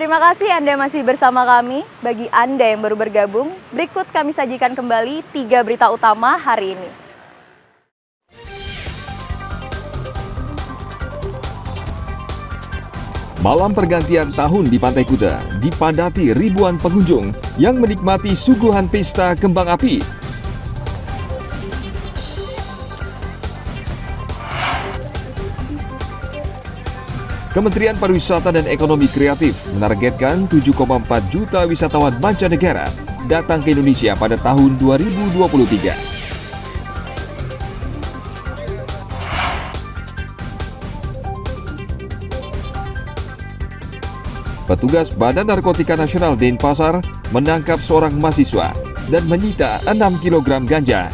Terima kasih Anda masih bersama kami. Bagi Anda yang baru bergabung, berikut kami sajikan kembali 3 berita utama hari ini. Malam pergantian tahun di Pantai Kuta dipadati ribuan pengunjung yang menikmati suguhan pesta kembang api. Kementerian Pariwisata dan Ekonomi Kreatif menargetkan 7,4 juta wisatawan mancanegara datang ke Indonesia pada tahun 2023. Petugas Badan Narkotika Nasional Denpasar menangkap seorang mahasiswa dan menyita 6 kg ganja.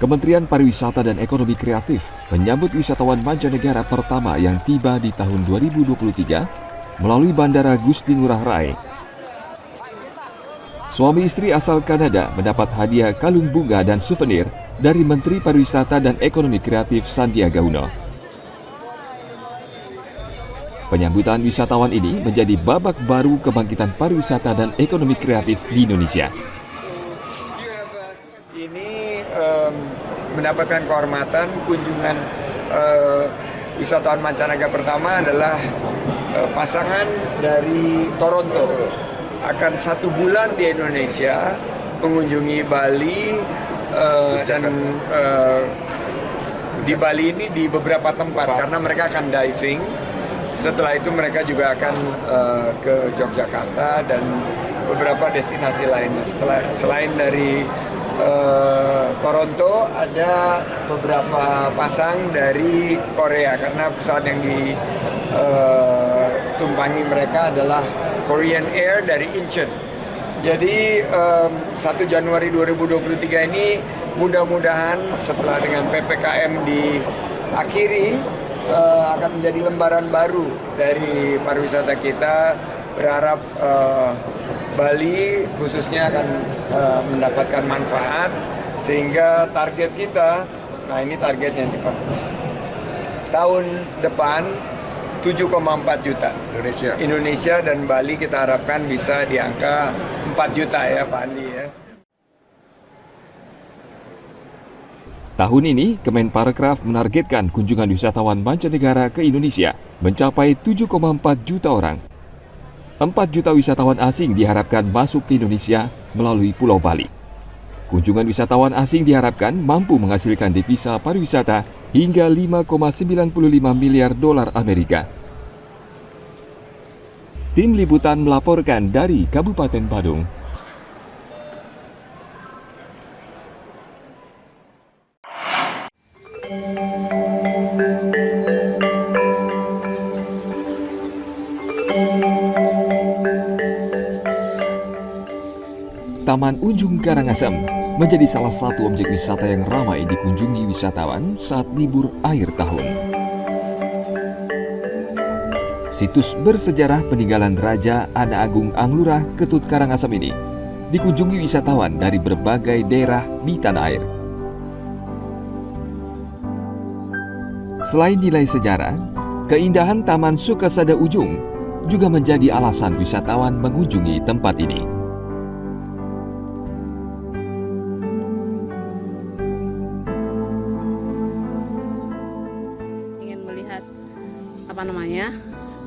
Kementerian Pariwisata dan Ekonomi Kreatif menyambut wisatawan mancanegara pertama yang tiba di tahun 2023 melalui Bandara Gusti Ngurah Rai. Suami istri asal Kanada mendapat hadiah kalung bunga dan souvenir dari Menteri Pariwisata dan Ekonomi Kreatif Sandiaga Uno. Penyambutan wisatawan ini menjadi babak baru kebangkitan pariwisata dan ekonomi kreatif di Indonesia. Ini mendapatkan kehormatan kunjungan wisatawan mancanegara pertama adalah pasangan dari Toronto. Akan 1 bulan di Indonesia mengunjungi Bali dan di Bali ini di beberapa tempat karena mereka akan diving. Setelah itu mereka juga akan ke Yogyakarta dan beberapa destinasi lainnya. Selain dari Toronto, ada beberapa pasang dari Korea karena pesawat yang ditumpangi mereka adalah Korean Air dari Incheon. Jadi 1 Januari 2023 ini mudah-mudahan setelah dengan PPKM diakhiri akan menjadi lembaran baru dari pariwisata kita. Berharap Bali khususnya akan mendapatkan manfaat sehingga target kita, nah ini targetnya nih Pak, tahun depan 7,4 juta Indonesia dan Bali kita harapkan bisa di angka 4 juta ya Pak Andi ya. Tahun ini, Kemenparekraf menargetkan kunjungan wisatawan mancanegara ke Indonesia mencapai 7,4 juta orang. 4 juta wisatawan asing diharapkan masuk ke Indonesia melalui Pulau Bali. Kunjungan wisatawan asing diharapkan mampu menghasilkan devisa pariwisata hingga 5,95 miliar dolar Amerika. Tim Liputan melaporkan dari Kabupaten Badung. Taman Ujung Karangasem menjadi salah satu objek wisata yang ramai dikunjungi wisatawan saat libur akhir tahun. Situs bersejarah peninggalan Raja Ana Agung Anglurah Ketut Karangasem ini dikunjungi wisatawan dari berbagai daerah di tanah air. Selain nilai sejarah, keindahan Taman Sukasada Ujung juga menjadi alasan wisatawan mengunjungi tempat ini.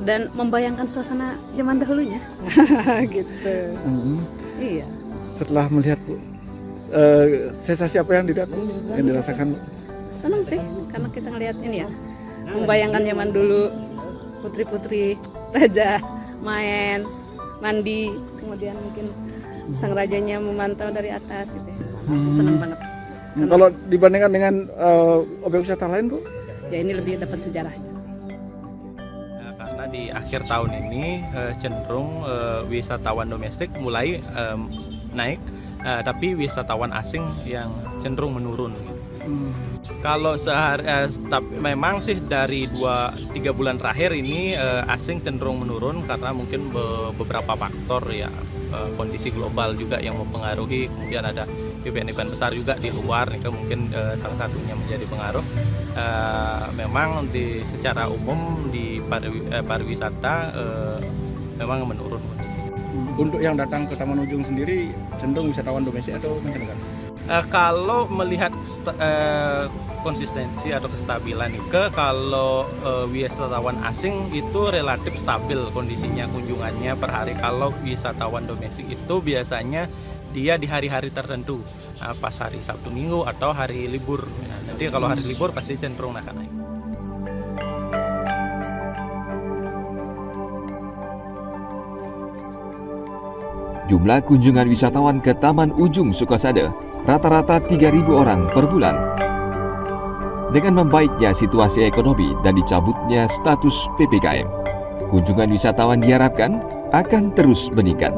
Dan membayangkan suasana zaman dahulunya gitu. Iya. Setelah melihat Bu, sensasi apa yang dirasakan? Senang sih karena kita ngelihat ini ya, membayangkan zaman dulu, putri-putri raja main mandi, kemudian mungkin sang rajanya memantau dari atas gitu. Senang banget. Kalau dibandingkan dengan objek wisata lain Bu? Ya ini lebih dapat sejarahnya. Karena di akhir tahun ini cenderung wisatawan domestik mulai naik tapi wisatawan asing yang cenderung menurun. Kalau memang sih dari 2-3 bulan terakhir ini asing cenderung menurun karena mungkin beberapa faktor ya, kondisi global juga yang mempengaruhi, kemudian ada event-event besar juga di luar, itu mungkin salah satunya menjadi pengaruh. Memang secara umum di pariwisata memang menurun kondisi. Untuk yang datang ke Taman Ujung sendiri cenderung wisatawan domestik atau mancanegara? Kalau melihat konsistensi atau kestabilan kalau wisatawan asing itu relatif stabil kondisinya kunjungannya per hari. Kalau wisatawan domestik itu biasanya dia di hari-hari tertentu, pas hari Sabtu Minggu atau hari libur. Nanti kalau hari libur pasti cenderung akan naik. Jumlah kunjungan wisatawan ke Taman Ujung Sukasada rata-rata 3.000 orang per bulan. Dengan membaiknya situasi ekonomi dan dicabutnya status PPKM, kunjungan wisatawan diharapkan akan terus meningkat.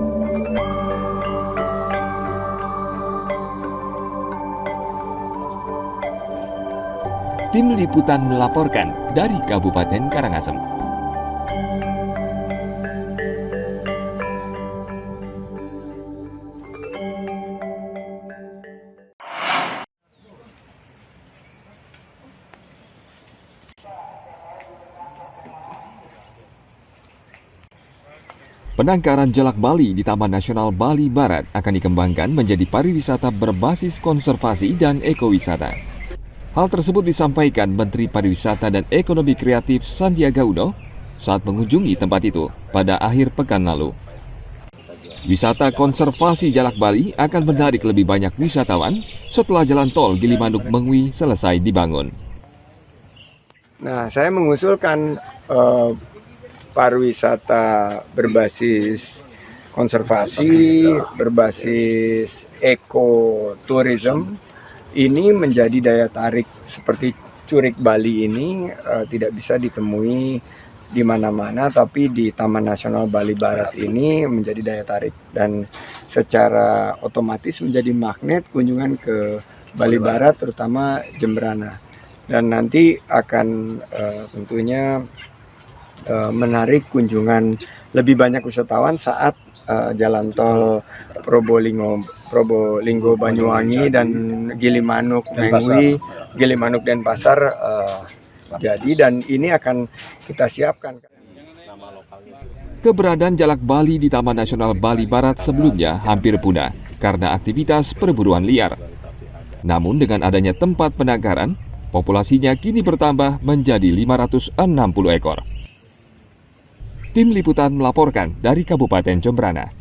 Tim Liputan melaporkan dari Kabupaten Karangasem. Penangkaran Jalak Bali di Taman Nasional Bali Barat akan dikembangkan menjadi pariwisata berbasis konservasi dan ekowisata. Hal tersebut disampaikan Menteri Pariwisata dan Ekonomi Kreatif Sandiaga Uno saat mengunjungi tempat itu pada akhir pekan lalu. Wisata konservasi Jalak Bali akan menarik lebih banyak wisatawan setelah jalan tol Gilimanuk-Mengwi selesai dibangun. Nah, saya mengusulkan pariwisata berbasis konservasi, berbasis ekoturism ini menjadi daya tarik. Seperti Curik Bali ini tidak bisa ditemui di mana-mana, tapi di Taman Nasional Bali Barat ini menjadi daya tarik dan secara otomatis menjadi magnet kunjungan ke Bali Barat, terutama Jemberana, dan nanti akan tentunya menarik kunjungan lebih banyak wisatawan saat jalan tol Probolinggo Banyuwangi dan Gilimanuk Mengwi, Gilimanuk Denpasar jadi, dan ini akan kita siapkan. Keberadaan Jalak Bali di Taman Nasional Bali Barat sebelumnya hampir punah karena aktivitas perburuan liar. Namun dengan adanya tempat penangkaran, populasinya kini bertambah menjadi 560 ekor. Tim Liputan melaporkan dari Kabupaten Jemberana.